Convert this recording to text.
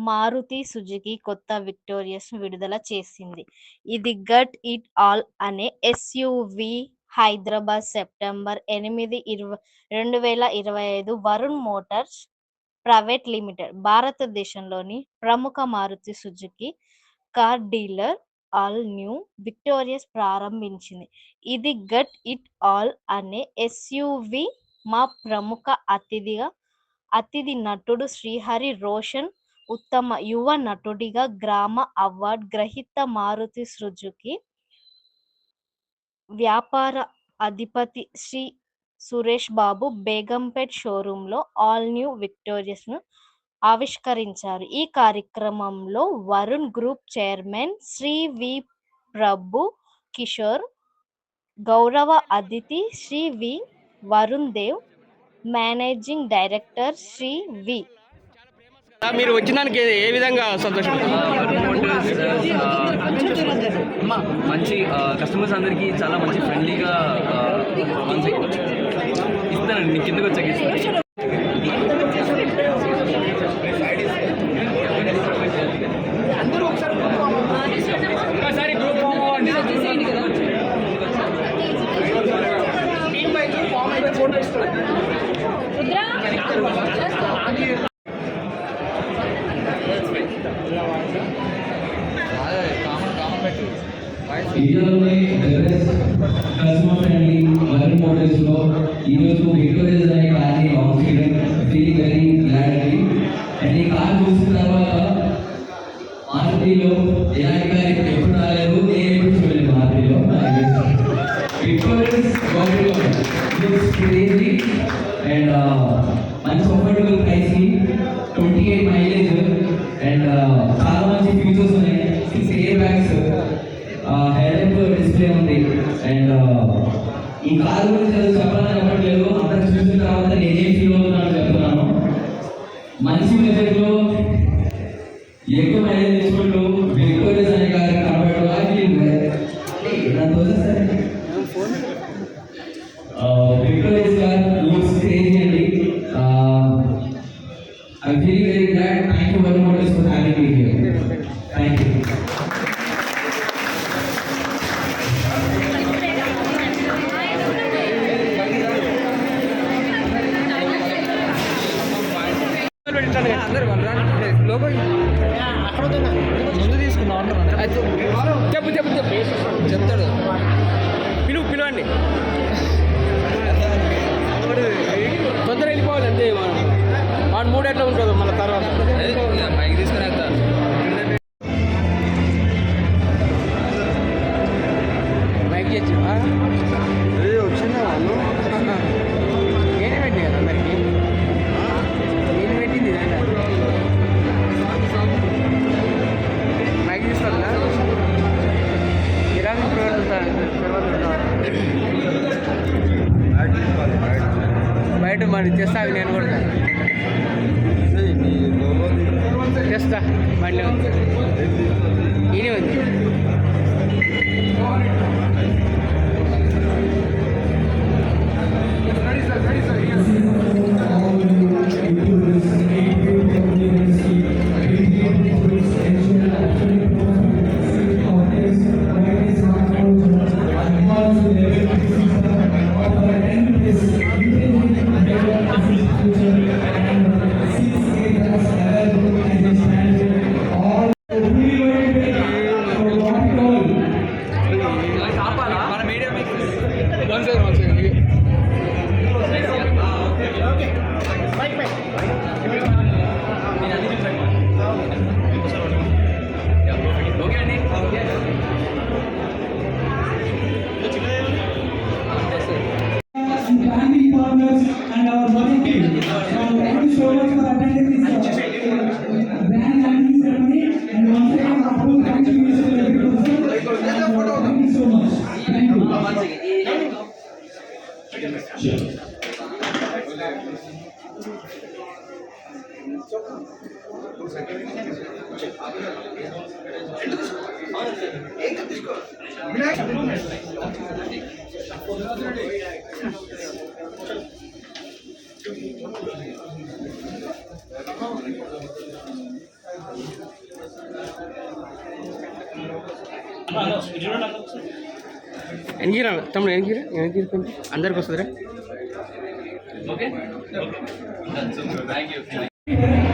Maruti Suzuki కొత్త victorious విడుదల చేసింది. ఇది గట్ ఇట్ ఆల్ అనే SUV. Hyderabad September 8, 2025. Varun motors private limited భారతదేశంలోని ప్రముఖ Maruti Suzuki car dealer all new Victoris ప్రారంభించింది. ఇది గట్ ఇట్ ఆల్ అనే ఎస్యూవీ. మా ప్రముఖ అతిథి నటుడు శ్రీహరి రోషన్ ఉత్తమ యువ నటుడిగా గ్రామ అవార్డు గ్రహీత మారుతి సుజుకి వ్యాపార అధిపతి శ్రీ సురేష్ బాబు బేగంపేట్ షోరూంలో ఆల్ న్యూ విక్టోరియస్ ను ఆవిష్కరించారు. ఈ కార్యక్రమంలో వరుణ్ గ్రూప్ చైర్మన్ శ్రీ వి ప్రభు కిషోర్, గౌరవ అతిథి శ్రీ వి వరుణ్ దేవ్, మేనేజింగ్ డైరెక్టర్ శ్రీ వి. మీరు వచ్చినానికి ఏ విధంగా సంతోషం? మంచి కస్టమర్స్ అందరికీ చాలా మంచి ఫ్రెండ్లీగా ఇస్తానండి. నేను కిందకు వచ్చాక ఇస్తాను. ఇండియాలోనే కస్టమర్ ఫ్రెండ్లీ వరుణ్ మోటార్స్ లో ఈరోజు విక్టోరియస్ అనే కార్ని లాంచ్ చేయడం ఫీల్ వెరీ గ్లాడ్ అండి. అండ్ ఈ కార్ చూసిన తర్వాత మారుతిలో ఎలాంటి కార్ ఎప్పుడు రాలేదు, నేను ఎప్పుడు చూడలేదు మారుతిలో. విక్టోరియస్ క్రేజీ అండ్ మంచి కంఫర్టబుల్ ప్రైస్ కి 28 మైలేజ్ అండ్ చాలా మంచి ఫీచర్స్ ఉన్నాయి. 6 ఎయిర్ బ్యాగ్స్, హెడ్ డిస్ప్లే ఉంది. అండ్ ఈ కార్ గురించి చెప్పాలని చెప్పట్లేదు, అందరికి చూసిన తర్వాత నేనేం ఫీల్ అవుతున్నాను చెప్తున్నాను. మంచి బడ్జెట్లో ఎక్కువ మైలేజ్ తీసుకుంటూ విక్టోరియస్ అనే కార్ కనబడడం విక్టోరియస్ కార్ లుక్స్ క్రేజీ అండి. I feel very glad. Thank you Varun Motors for having me here. Thank you. ముందు తీసుకున్నాం చెప్తాడు. పిలువండి, తొందర వెళ్ళిపోవాలి అంతే. వాడు మూడు ఎట్లా ఉంటుందో మళ్ళీ తర్వాత పైకి తీసుకుని వెళ్తాను. మైక్ చేసి వచ్చిందా వాళ్ళు? నేనే పెట్టింది కదా అందరికి, నేను పెట్టింది మైక్ తీసుకోవాలా? గిరాకీ బయట మరి తెస్తా, నేను కూడా తెస్తా. మళ్ళీ ఈయనే ఉంది. And our working team. So thank you so much for attending this grand landing ceremony. And once again, thank you, Mr. Thank you so much. Thank you. Sure. ఎన్గిరా తమ్ముడు ఎన్గిరా కొంచెం అందరికి వస్తుందిరా ఓకే థ్యాంక్ యూ